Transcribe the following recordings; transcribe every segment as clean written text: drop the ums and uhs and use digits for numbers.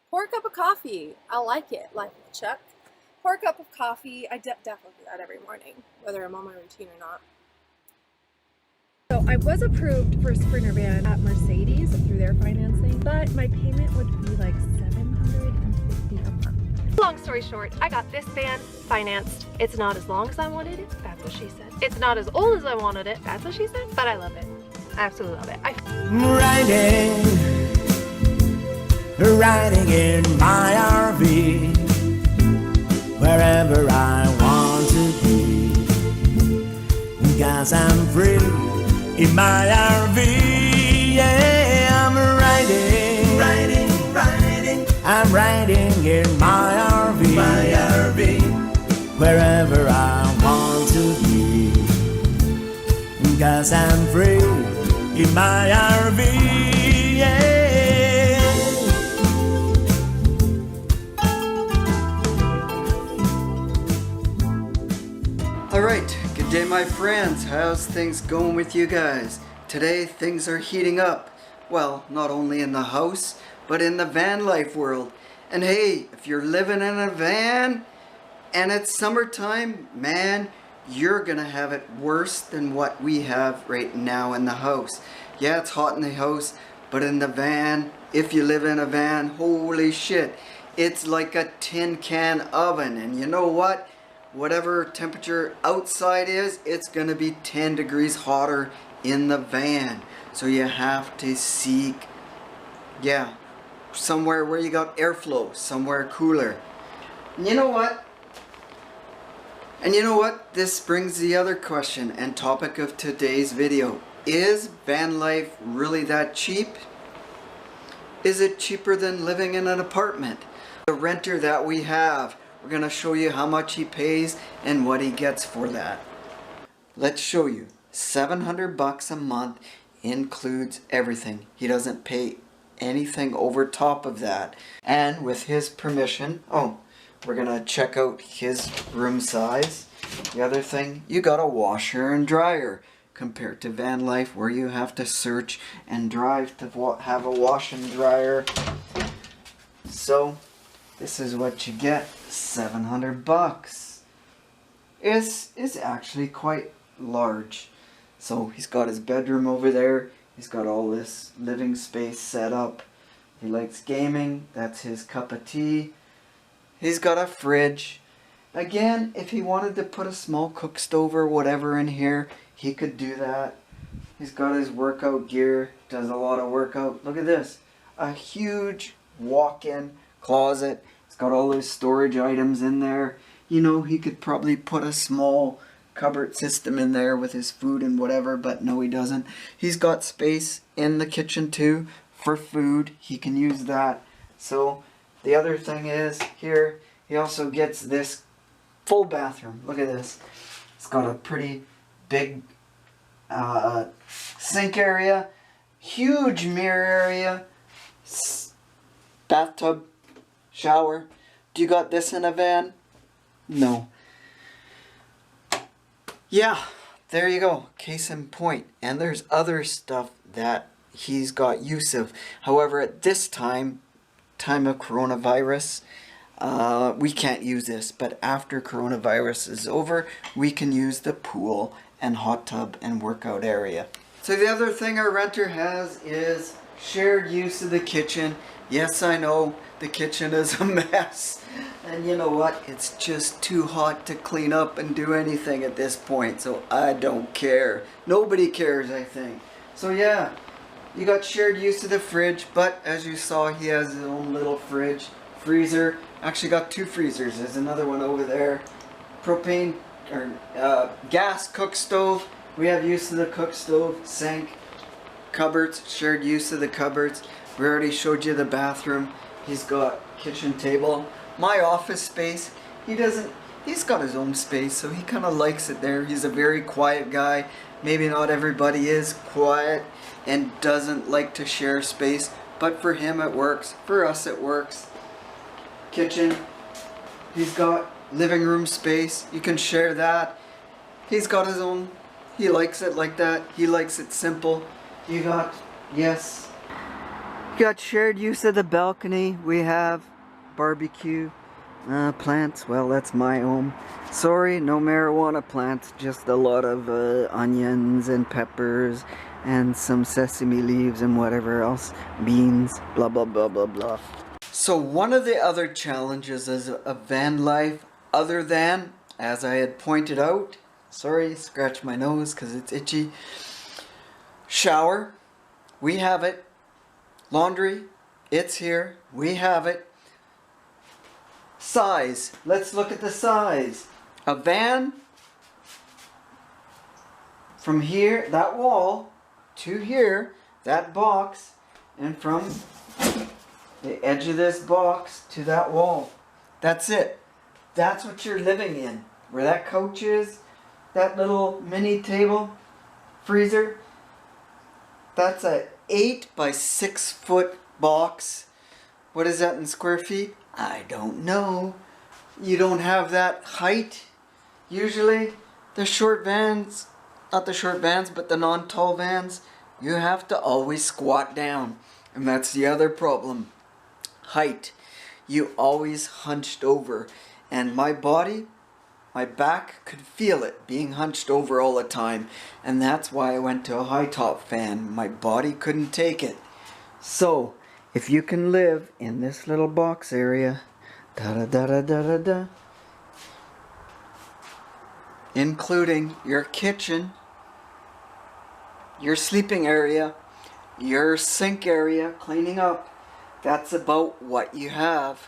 Pour a cup of coffee. I like it, like Chuck. Pour a cup of coffee. I definitely do that every morning, whether I'm on my routine or not. So I was approved for a Sprinter van at Mercedes through their financing, but my payment would be like $750 a month. Long story short, I got this van financed. It's not as long as I wanted it. That's what she said. It's not as old as I wanted it. That's what she said. But I love it. I absolutely love it. Riding in my RV, wherever I want to be, because I'm free in my RV. Yeah, I'm I'm riding in my RV, wherever I want to be, because I'm free in my RV. Yeah. Alright, good day my friends. How's things going with you guys? Today things are heating up. Well, not only in the house, but in the van life world. And hey, if you're living in a van and it's summertime, man, you're gonna have it worse than what we have right now in the house. Yeah, it's hot in the house, but in the van, if you live in a van, holy shit, it's like a tin can oven. And you know what? Whatever temperature outside is, it's gonna be 10 degrees hotter in the van. So you have to seek, somewhere where you got airflow, somewhere cooler. And you know what? This brings the other question and topic of today's video. Is van life really that cheap? Is it cheaper than living in an apartment? The renter that we have, we're going to show you how much he pays and what he gets for that. Let's show you. $700 a month includes everything. He doesn't pay anything over top of that. And with his permission, we're going to check out his room size. The other thing, you got a washer and dryer compared to van life where you have to search and drive to have a wash and dryer. So this is what you get. $700 is actually quite large. So he's got his bedroom over there. He's got all this living space set up. He likes gaming. That's his cup of tea. He's got a fridge. Again, if he wanted to put a small cook stove or whatever in here, he could do that. He's got his workout gear. Does a lot of workout. Look at this. A huge walk-in closet. It's got all those storage items in there. You know, he could probably put a small cupboard system in there with his food and whatever, but no, he doesn't. He's got space in the kitchen too for food. He can use that. So the other thing is here, he also gets this full bathroom. Look at this. It's got a pretty big sink area, huge mirror area, bathtub, shower. Do you got this in a van? No. Yeah, there you go. Case in point. And there's other stuff that he's got use of. However, at this time of coronavirus, we can't use this. But after coronavirus is over, we can use the pool and hot tub and workout area. So the other thing our renter has is shared use of the kitchen. Yes, I know the kitchen is a mess. And you know what? It's just too hot to clean up and do anything at this point. So I don't care. Nobody cares, I think. So yeah, you got shared use of the fridge. But as you saw, he has his own little freezer. Actually got two freezers. There's another one over there. Propane or gas cook stove. We have use of the cook stove. Sink. Cupboards. Shared use of the cupboards. We already showed you the bathroom. He's got kitchen table. My office space, he's got his own space, so he kind of likes it there. He's a very quiet guy. Maybe not everybody is quiet and doesn't like to share space, but for him it works. For us it works. Kitchen, he's got living room space. You can share that. He's got his own. He likes it like that. He likes it simple. You got, yes, Got shared use of the balcony. We have barbecue plants. Well, that's my home. Sorry, no marijuana plants, just a lot of onions and peppers and some sesame leaves and whatever else, beans, blah blah blah blah blah. So one of the other challenges of van life, other than, as I had pointed out, sorry, scratch my nose because it's itchy, shower, we have it. Laundry, it's here, we have it. Size, let's look at the size. A van, from here, that wall, to here, that box, and from the edge of this box to that wall. That's it. That's what you're living in. Where that couch is, that little mini table, freezer, that's a 8 by 6 foot box. What is that in square feet? I don't know. You don't have that height. Usually the short vans, not the short vans, but the non-tall vans, you have to always squat down. And that's the other problem. Height. You always hunched over. And my body, my back could feel it being hunched over all the time. And that's why I went to a high top fan. My body couldn't take it. So, if you can live in this little box area, including your kitchen, your sleeping area, your sink area, cleaning up, that's about what you have.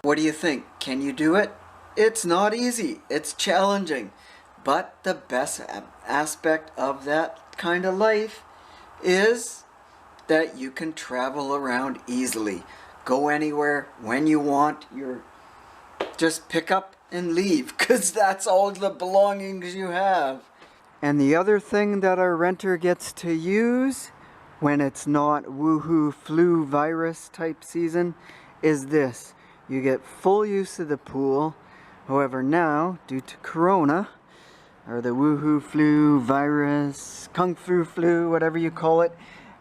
What do you think? Can you do it? It's not easy. It's challenging. But the best aspect of that kind of life is that you can travel around easily. Go anywhere when you want. Just pick up and leave, because that's all the belongings you have. And the other thing that our renter gets to use when it's not woohoo flu virus type season is this. You get full use of the pool. However, now, due to Corona, or the woohoo flu virus, kung fu flu, whatever you call it,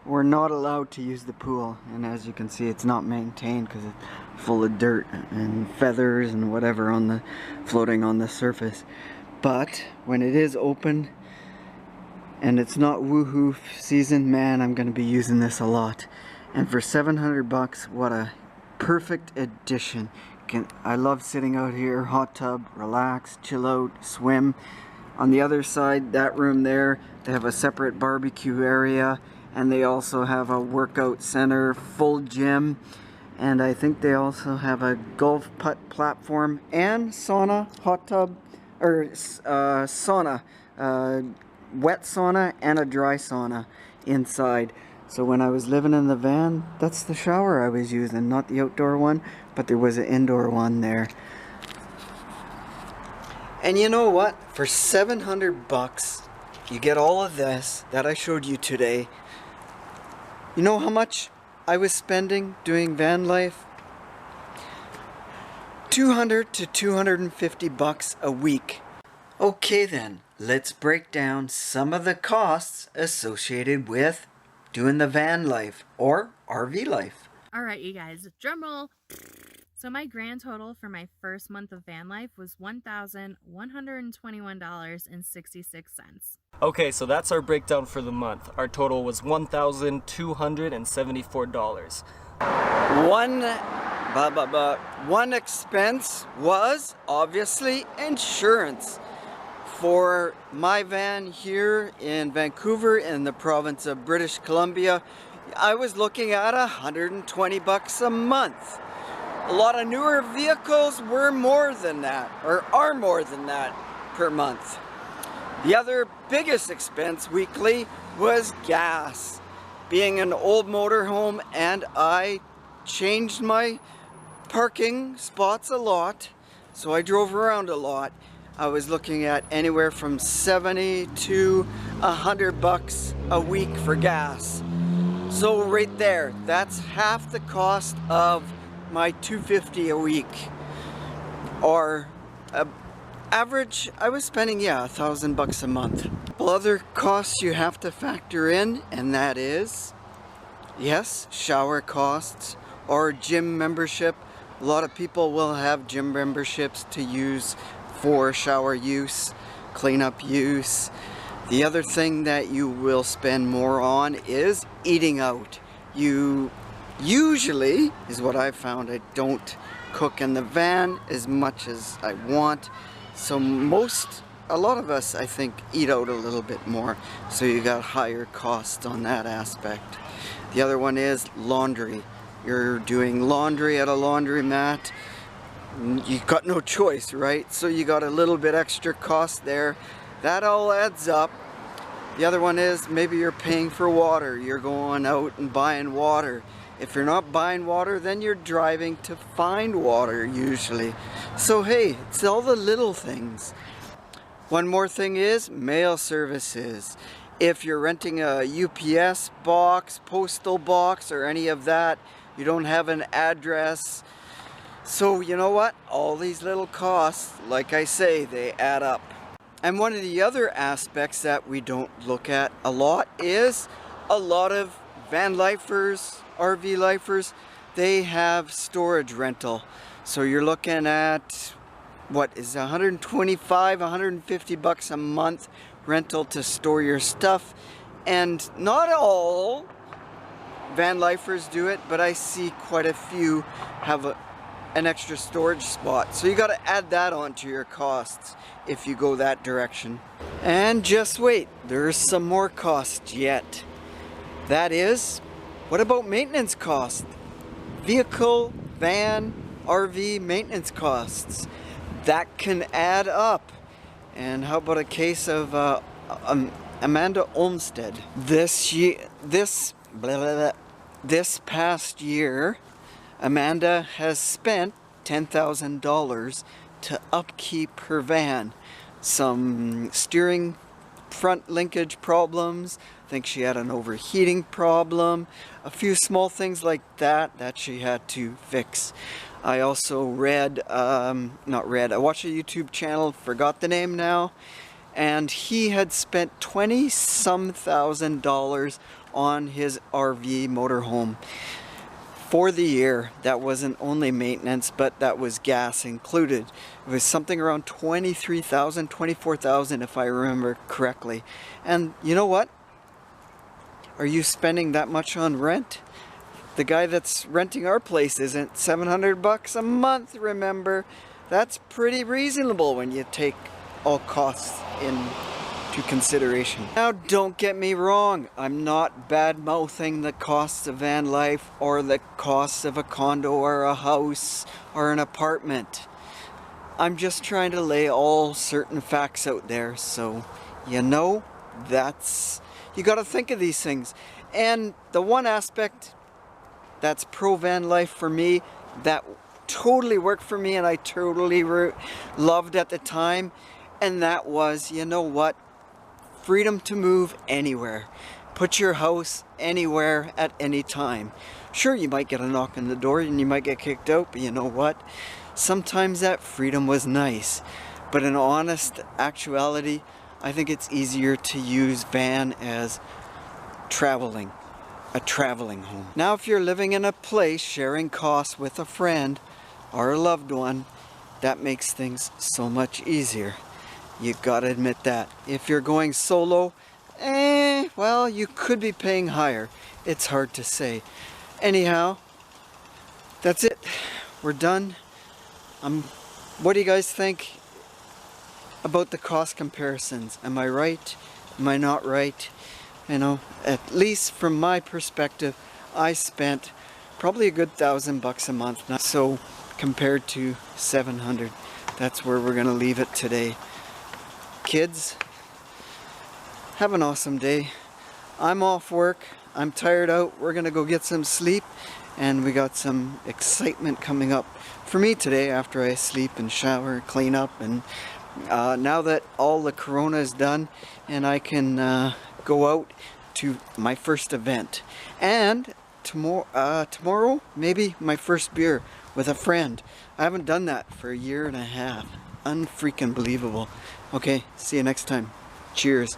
we're not allowed to use the pool. And as you can see, it's not maintained because it's full of dirt and feathers and whatever floating on the surface. But when it is open and it's not woohoo season, man, I'm going to be using this a lot. And for 700 bucks, what a perfect addition. I love sitting out here, hot tub, relax, chill out, swim. On the other side, that room there, they have a separate barbecue area, and they also have a workout center, full gym, and I think they also have a golf putt platform and sauna, hot tub, or sauna, wet sauna and a dry sauna inside. So when I was living in the van, that's the shower I was using, not the outdoor one, but there was an indoor one there. And you know what? For 700 bucks, you get all of this that I showed you today. You know how much I was spending doing van life? 200 to 250 bucks a week. Okay then, let's break down some of the costs associated with doing the van life or RV life. All right, you guys, drum roll. So my grand total for my first month of van life was $1,121.66. Okay, so that's our breakdown for the month. Our total was $1,274. One expense was obviously insurance. For my van here in Vancouver in the province of British Columbia, I was looking at 120 bucks a month. A lot of newer vehicles were more than that, or are more than that per month. The other biggest expense weekly was gas. Being an old motorhome, and I changed my parking spots a lot, so I drove around a lot. I was looking at anywhere from 70 to 100 bucks a week for gas. So right there, that's half the cost of my $250 a week. Or average, I was spending, yeah, $1,000 a month. Well, other costs you have to factor in, and that is Yes, shower costs or gym membership. A lot of people will have gym memberships to use for shower use, cleanup use. The other thing that you will spend more on is eating out. You usually, is what I've found, I don't cook in the van as much as I want. So a lot of us, I think, eat out a little bit more. So you got higher costs on that aspect. The other one is laundry. You're doing laundry at a laundromat. You've got no choice, right? So you got a little bit extra cost there. That all adds up. The other one is maybe you're paying for water. You're going out and buying water. If you're not buying water, then you're driving to find water usually. So hey, it's all the little things. One more thing is mail services. If you're renting a UPS box, postal box, or any of that, you don't have an address. So you know what? All these little costs, like I say, they add up. And one of the other aspects that we don't look at a lot is a lot of van lifers, RV lifers, they have storage rental. So you're looking at, what is 125, 150 bucks a month rental to store your stuff. And not all van lifers do it, but I see quite a few have an extra storage spot. So you got to add that onto your costs if you go that direction. And just wait, there's some more costs yet. That is, what about maintenance costs? Vehicle, van, RV maintenance costs. That can add up. And how about a case of Amanda Olmsted? This past year, Amanda has spent $10,000 to upkeep her van. Some steering front linkage problems. I think she had an overheating problem. A few small things like that she had to fix. I also I watched a YouTube channel, forgot the name now, and he had spent $20-some thousand on his RV motorhome for the year. That wasn't only maintenance, but that was gas included. It was something around $23,000, $24,000 if I remember correctly. And you know what? Are you spending that much on rent? The guy that's renting our place isn't. 700 bucks a month, remember? That's pretty reasonable when you take all costs into consideration. Now don't get me wrong, I'm not bad-mouthing the costs of van life or the costs of a condo or a house or an apartment. I'm just trying to lay all certain facts out there, so you know, you gotta think of these things. And the one aspect that's pro van life for me, that totally worked for me and I totally loved at the time, and that was, you know what? Freedom to move anywhere. Put your house anywhere at any time. Sure, you might get a knock on the door and you might get kicked out, but you know what? Sometimes that freedom was nice. But in honest actuality, I think it's easier to use van as a traveling home. Now if you're living in a place sharing costs with a friend or a loved one, that makes things so much easier. You gotta admit that. If you're going solo, well, you could be paying higher. It's hard to say. Anyhow, that's it. We're done. What do you guys think about the cost comparisons? Am I right? Am I not right? You know, at least from my perspective, I spent probably a good $1,000 a month now. So compared to 700, that's where we're gonna leave it today. Kids, have an awesome day. I'm off work. I'm tired out. We're gonna go get some sleep, and we got some excitement coming up for me today after I sleep and shower, clean up, and now that all the corona is done and I can go out to my first event, and tomorrow maybe my first beer with a friend. I haven't done that for a year and a half. Unfreaking believable. Okay, see you next time. Cheers.